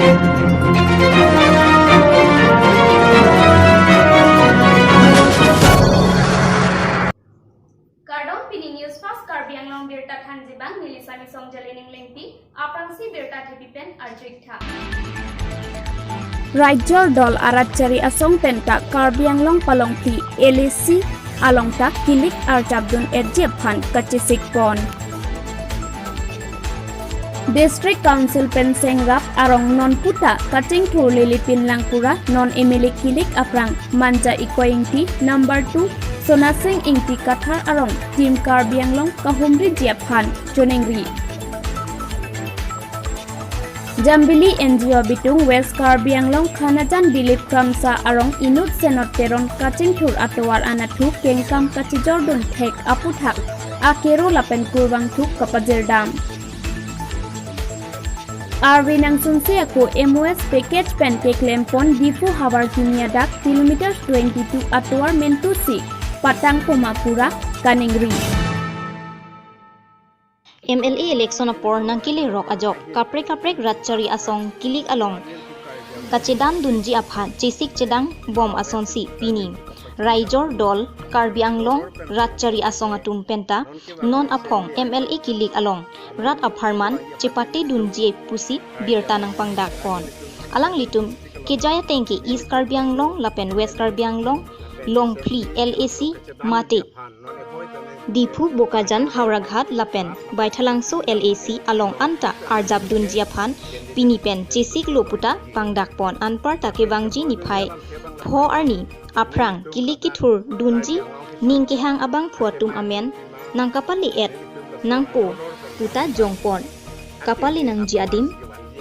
Kardong Pini News Fast Karbi Anglong Birta Thanjibang Nilisami Song Jalening Lengpi Aprangsi Birta Tipipen Arjuikta Raijor Dol Arachari Asong Penta Karbi Anglong Palongpi LAC Alongta Kilik Arjabdun Erjephan Kachisik Pon District Council Pensengrap Arong Non Puta Kating Thur Lilipin Langpura Non Emily Kilik Aprang Manja Ikoingti Number 2 Sonasing Ingti Kathar Arong Team Karbi Anglong Kahumri Jiaphan Chonengri Jambili NGO Bitung West Karbi Anglong Khanajan Dilip Kramsa Arong Inut Senot Teron Kating Thur Atowar Anathu Kengkam Kachijordun Thek Aputhak Akero Lapen Kurwang Thuk Kapajirdam Arvi Nangsunse Ako MOS Package Pancake Lempon Difu Hawar Kiniadak Kilometer 22 Atowar Mentusi Patang Pumapura Kaningri MLA election apor nang kili rok ajok kaprek ratchari asong kilik along kachedam dunji aphan chisik chedang bom ason si pini Raijor Dol Karbi Anglong ratchari asong atum penta non aphong MLA kilik along rat apharman chepati dunji pusi birta nang pangdak kon alang litum kejaya tengki East Karbi Anglong lapen West Karbi Anglong long pli LAC mate Dipu Bokajan Hauraghat Lapen Baithalangso LAC along anta Arjab Dunjiaphan Pinipen Chisik Loputa Pangdakpon Anpar Takewangji Niphai Pho Arni Aprang Kilikithur Dunji Ningkehang Abang Phuatum Amen Nang Kapali et Nangpo Puta Jongpon Kapali Nang Jiadim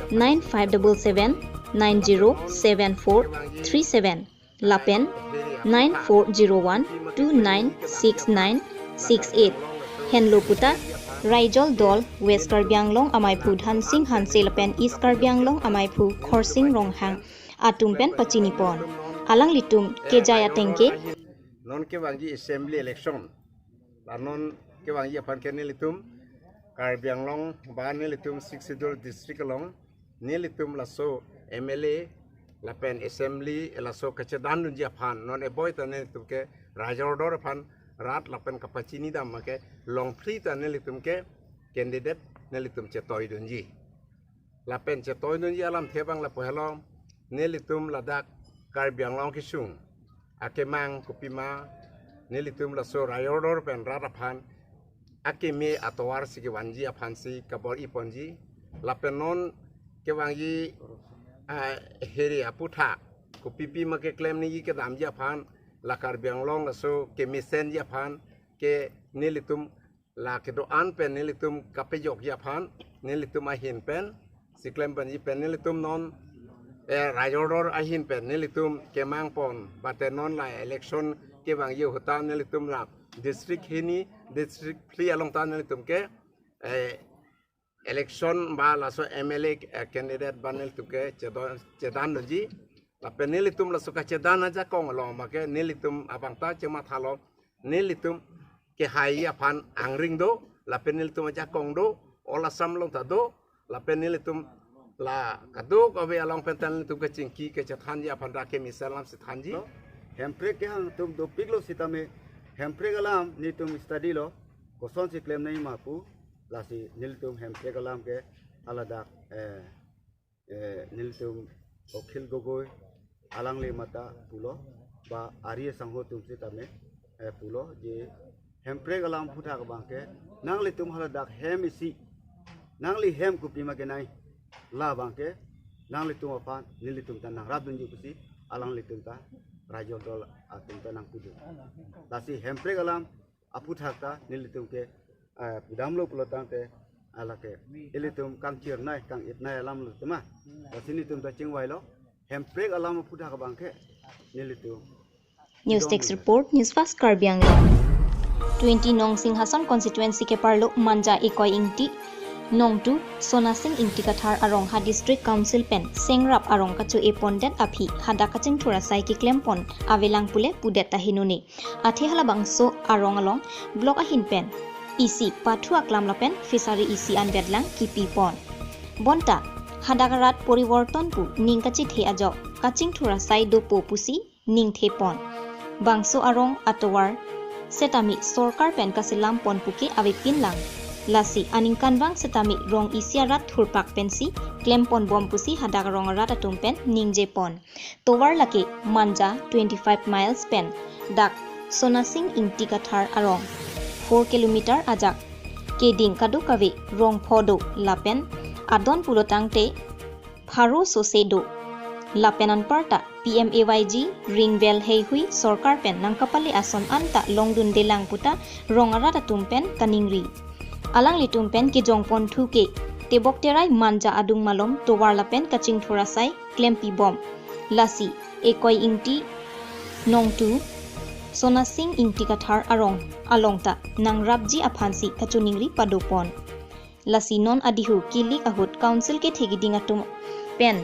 9577 907437 Lapen 9401 2969 68 Henlo Puta Raijol Dol West Karbi Anglong Amaipu Hansing Hanselapen East Karbi Anglong Amaipu Khorsing Ronghang Atumpen Pachinipon Alang Litum Kejaya Tengke Non ke wangji assembly election non ke wangji apan ke litum Karbi Anglong ba litum 6 district along litum laso MLA lapen assembly laso kacedan dunji apan non eboy tane litum ke Rajordor apan rat lapen kapacini dam make long free ta nelitum ke candidate nelitum cetoy dunji lapen cetoy dunji alam thebang la pohelom nelitum ladak Karbi Anglong kisung akemang kupima nelitum la so Rajordor pen ratapan akeme atowar sigi wanji aphansi kabor iponji lapen non ke wangi heri aputha kupipi make claim ni ke damji aphan la Karbi Anglong la so ke misen ya phan ke nilitum la ke do an pen nilitum kapejok ya phan nilitum ahin pen siklem ban pen nilitum non Rajordor ahin pen nilitum ke mang pon bate non la election ke bang yu hota nilitum la district hini district pli along ta nilitum ke election ba la so MLA candidate ban nilitum ke chedan ji Lapen nilitum la suka cedan aja kong lo make nilitum abang ta cuma thalo nilitum ke hai apan angring do lapen nilitum aja kong do ola sam long ta do lapen nilitum la kadu ko be along pentan nilitum ke cingki ke cethan ji apan ra ke misalam sethan ji hempre ke hang tum do piglo sitame hempre galam nitum study lo koson si claim nai mapu la si nilitum hempre galam ke alada nilitum okhil gogoi alang le mata pulo ba ariye sangho tumsi tame pulo je hempre galam phutha ka bangke nangli tum hala dak hem isi nangli hem kupi ma ke nai la bangke nangli tum apa nili tum tanang radun ji kusi alang le tum ta Raijol Dol atum tanang pudu dasi hempre galam aphutha ta nili tum ke pudamlo pulo tante alake ilitum kang cirnai kang itnai alam lu tuma dasini tum ta cingwai lo hempre alam puda ka bangke nilitu News Text Report News Fast Karbi Anglong 20 Nong Singhasan constituency ke parlo manja ekoi ingti Nong 2 Sonasing ingti kathar arong ha district council pen sengrap arong kachu epondet aphi hada kaching thura sai ki klempon avelang pule pudet tahinuni athi hala bangso arong along block ahin pen EC pathu aklam lapen fishery EC an bedlang kipi pon bonta hadagarat poriborton pu ning kachi the ajok kaching thura sai do po pusi ning the pon bangso arong atowar setami sorkar pen kasilam pon puke abe pinlang lasi aning kanwang setami rong isiarat thurpak pensi klempon bom pusi hadak rong rat atum pen ningje pon towar lake manja 25 miles pen dak sonasing intikathar arong 4 kilometer ajak keding kadu kawe rong phodo lapen adon pulotangte pharo sosedo lapenan parta PMAYG ringbel heihui sorkar pen nangkapali ason anta longdun delang puta rongarat atumpen kaningri alang litumpen ki jongpon thuke tebok terai manja adung malom towar lapen kaching thurasai klempi bom lasi ekoi ingti nongtu sonasing ingti kathar arong alongta nangrabji aphansi kachuningri padopon lasi non adihu kilik ahut council ke thegiding atum pen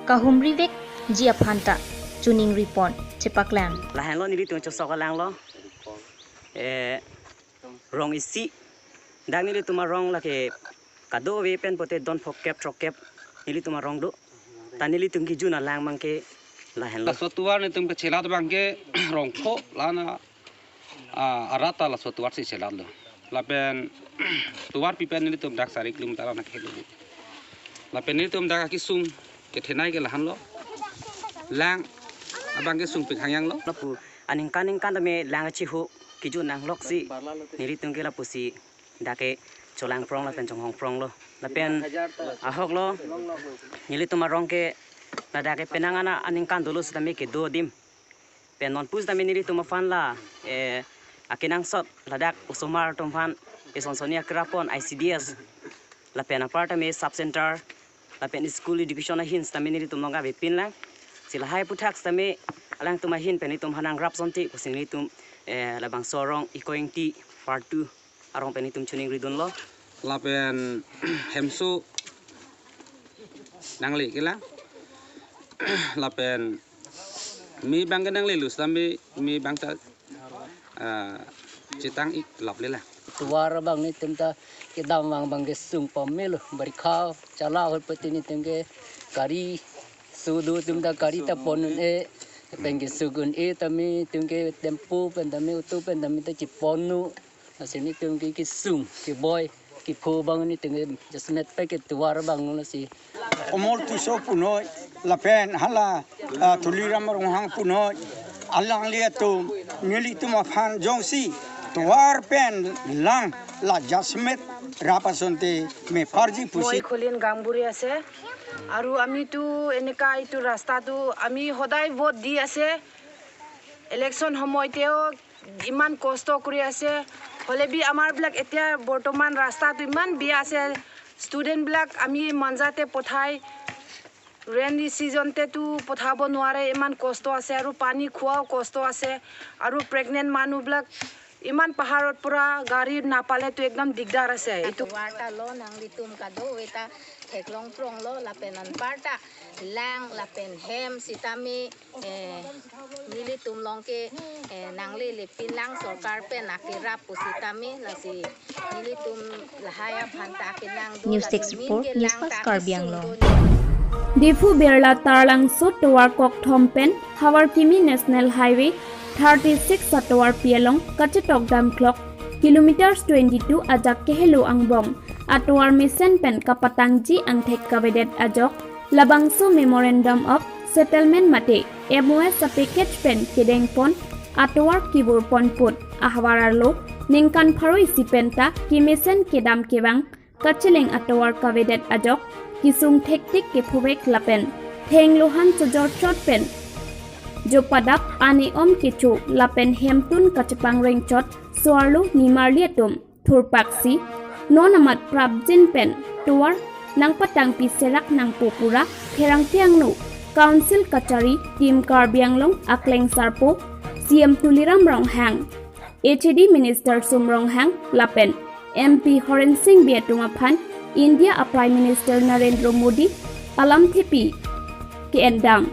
kahumri vek ji aphanta chuning ripon chepaklang lahan lo nili tu chosokalang lo rong isi dang nili tuma rong lake kado we pen pote don fokep trokep nili tuma rong do ta nili tum ki juna lang mangke lahan lo sotuar ne tum ke chelat bangke rong pho lana arata la sotuar si chelat lo lapen tuar pipen nili tum dak sari kilometer na khelu lapen nili tum dak ki sum ke thenai ke lahan lo lang abang ke sung pe khangyang lo lapu aning kan me lang chi ho ki ju nang lok si nili tum ke la pusi dake cholang prong la pen chong hong prong lo la pen ahok lo nili tum rong ke la dake penangana aning kan dolo sta me ke do dim pen non pus da me nili tum fan la akinang sot la dak usomar tum fan esonsonia krapon ICDS la pen aparta me sub center la pen school education hin sta me nili tum longa be pin lang sila hai puthak stame alang tuma hin peni tum hanang rap sonti kusingli tum labang sorong ikoing ti part 2 arong peni tum chuning ridun lo lapen hemsu nangli kila lapen mi bangke nangli lus tambi mi bangta citang ik lap lela tuar bang ni temta ke damang bang ke sung pamel bari khaw chala hol pati ni temke kari sudu temta kari ta ponun pengge sugun tami temke tempu pen tami utu pen tami ta chiponu asini temke ki sung ki boy ki pho bang ni temke jasmet pe ke tuar bang no si omol tu so punoi la pen hala tuliram rohang punoi alang lia tu ngeli tu ma phan jongsi tuar pen lang la jasmet rapasonte me farji pusi moi khulin gangburi ase aru ami tu eneka itu rasta tu ami hodai vote di ase election homoiteo iman kosto kuri ase hole bi amar blak etia bortoman rasta tu iman bi ase student blak ami manjate pothai rainy season te tu pothabo noare iman kosto ase aru pani khuao kosto ase aru pregnant manu blak iman paharot pura gari napale tu ekdam digdar ase itu warta lo nang litum kado weta theklong prong lo lapenan parta lang lapen hem sitami nilitum longke nangli lipin lang sorkar pen akira pusitami lasi nilitum lahaya phanta kinang News 6 report News Fast Karbianglong Difu Berla Tarlang Sut Towar Kok Thompen Hawar Kimi National Highway 36 Satowar Pialong Kachetok Dam Clock Kilometers 22 Ajak Kehelu Angbom Atowar Misen Pen Kapatangji Angthek Kavedet Ajok Labangso Memorandum of Settlement Mate MOS sa package pen Kedeng Pon Atowar Kibur Pon Put Ahwararlo Ningkan Pharoi Sipenta Kimisen Kedam Kebang Kacheleng Atowar Kavedet Ajok Kisung Thektik Kephuwek Lapen Theng Lohan Chojor Chot Pen Jopadak ani om kichu lapen hemtun kachapang rengchot suarlu nimarliatum thurpaksi nonamat prabjin pen tuar nangpatang piserak nang popura kherang tiangnu council kachari team Karbianglong akleng sarpo CM Tuliram Ronghang HAD Minister Sumrong Hang lapen MP Horen Singh Biatuma Phan India a Prime Minister Narendra Modi alam thipi ki endam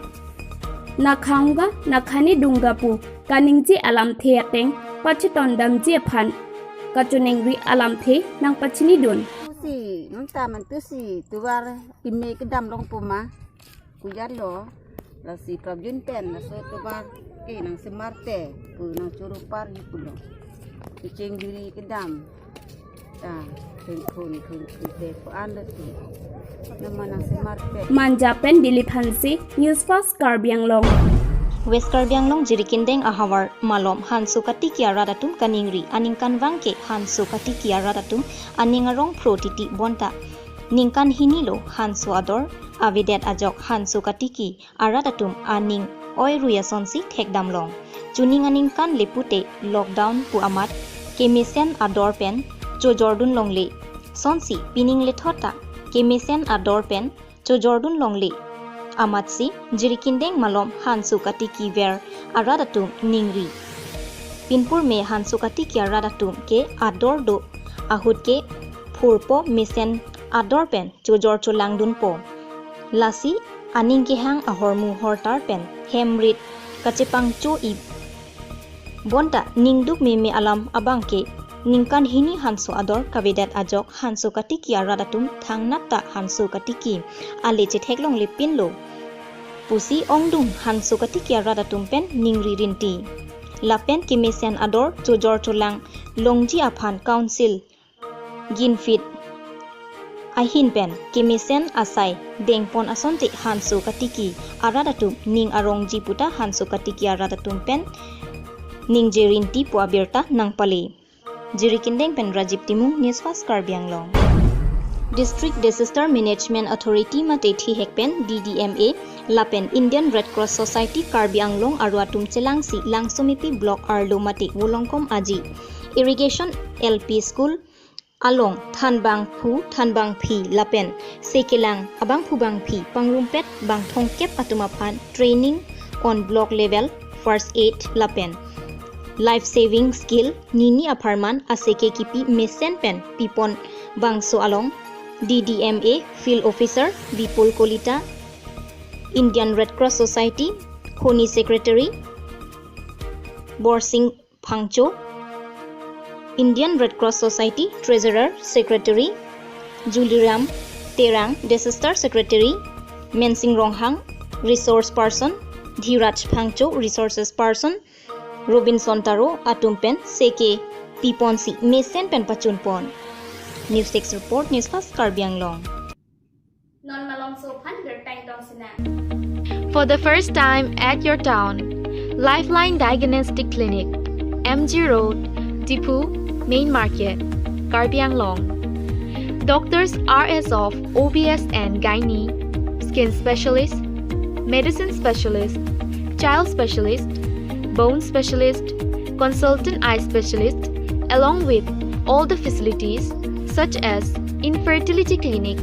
Nakhaunga nakhani dungapu kaningji alam the ateng pachiton damji phan kachunengri alam the nang pachini dun si taman tu si tuar pime ke dam long puma kuyan lo la si prabjun pen la so tuar ke nang semarte pu nang curupar pulo kucing diri ke dam ta kun te ko ande tu nama nang semarte Manja Pen Dilip Hansi News Fast Karbi Anglong West Karbi Anglong jirikindeng ahawar malom hansu katikia radatum kaningri aningkan wangke hansu katikia radatum aningarong protiti bonta ningkan hinilo hansu ador avidet ajok hansu katiki aradatum aning oi ruyasonsi thekdamlong juning aningkan lepute lockdown pu amat kemisen ador pen jojordun longle sonsi pining lethota kemisen ador pen jojordun longle Amatsi jirikindeng malom hansu katiki ver aradatum ningri pinpur me hansu katiki aradatum ke ador do ahut ke phurpo misen ador pen jojor chulangdun po lasi aning ke hang ahormu hortar pen hemrit kachepang chu i bonta ningduk me alam abangke ningkan hini hansu ador kavedat ajok hansu katiki aradatum thangnatta hansu katiki aleche theklong lepin lo pusi ongdung hansu katiki aradatum pen ningri rinti lapen kimesen ador jojor chulang longji aphan council ginfit ahin pen kimesen asai dengpon asonti hansu katiki aradatum ning arongji puta hansu katiki aradatum pen ningje rinti pu abirta nangpale jirikindeng pen Rajib Timung News Fast Karbi Anglong District Disaster Management Authority Matethi Hekpen DDMA Lapen Indian Red Cross Society Karbi Anglong aru atum chelangsi langsomipi block arlo mate wolongkom aji Irrigation LP School along Thanbang Phi Lapen Sekelang Abang Phubang Phi Pangrumpet Bang Thongkep atumaphan training on block level first aid Lapen Life saving skill nini aparman aseke kipi mesen pen pipon bangso along DDMA field officer Vipul Kolita Indian Red Cross Society Khoni secretary Borsing Phangcho Indian Red Cross Society treasurer secretary Juliram Terang disaster secretary Mensing Ronghang resource person Dhiraj Phangcho resources person Robinson Taro atumpen seke piponsi mesen pen pachunpon News 6 report News Fast Karbi Anglong Non malong sopan gertang dong sina. For the first time at your town, Lifeline Diagnostic Clinic, MG Road, Dipu, Main Market, Karbi Anglong. Doctors RS of OBS and Gynae, Skin Specialist, Medicine Specialist, Child Specialist, Bone Specialist, Consultant Eye Specialist, along with all the facilities such as Infertility Clinic,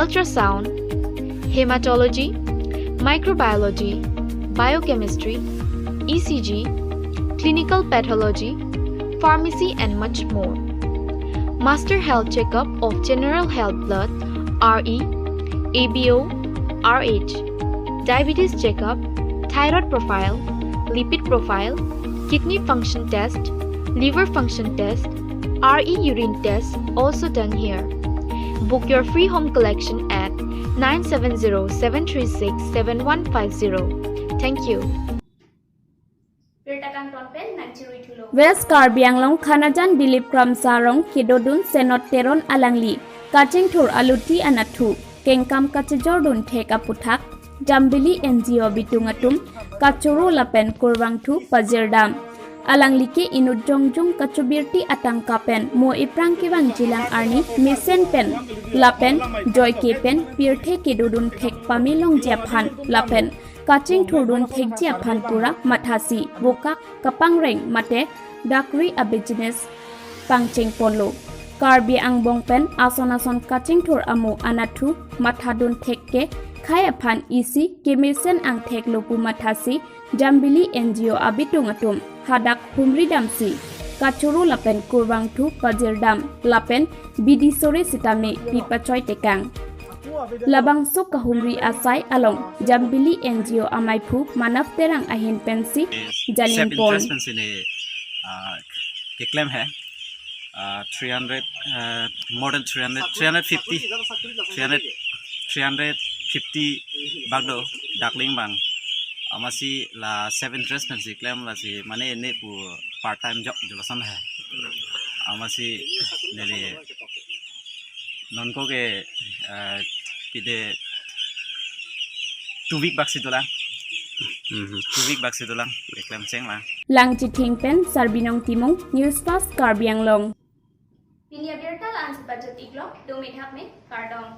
Ultrasound, Hematology, Microbiology, Biochemistry, ECG, Clinical Pathology, Pharmacy and much more. Master Health Checkup of General Health Blood, RE, ABO, RH, Diabetes Checkup, Thyroid Profile, Lipid Profile, Kidney Function Test, Liver Function Test, RE Urine Test also done here. Book your free home collection at 970-736-7150. Thank you. West Karbi Anglong Khanajan Dilip Kramsarong Kidodun Senot Teron Alangli Kaching Tur Aluti Anathu Kengkam Kachijordun Theka Puthak Jambili NGO Bitungatum Kachuru Lapen Kurwangthu Pajirdam Alanglike Inudjongjung Kachubirti Atangkapen Mo Iprang Kiwang Jilang Arni Misen Pen Lapen Joy Kepen Pirthe Kidudun Thek Pamilong Japhan Lapen Kaching Thurdun Thek Japhan Pura Mathasi Bokak Kapangreng Mate Dakri Abijines Pangcheng Ponlo Karbi Angbong Pen Ason Kaching Thur Amu Anathu Mathadun Thekke Khayapan isi Kemisen ang Thek Lopu Mathasi Jambili NGO Abitungatum Hadak Humri Damsi Kachuru Lapen Kurwangthu Pajirdam Lapen Bidisore Sitame Pipachoy Tekang Labang Sok Kahumri Asai Along Jambili NGO Amaipu Manaf Terang Ahin Pensi Janin Pon के क्लेम है 300 more than 350 bagdo dakling bang amasi la 7 dress nansi claim la si mane ne pu part time job jolasan hai amasi nele non ko ke kide 2 week baksi dola 2 week baksi dola claim cheng la lang chi thing pen sarbinong timong news fast Karbi Anglong Pinia Bertal and Budget Iglok, Domit Hakme, Kardong.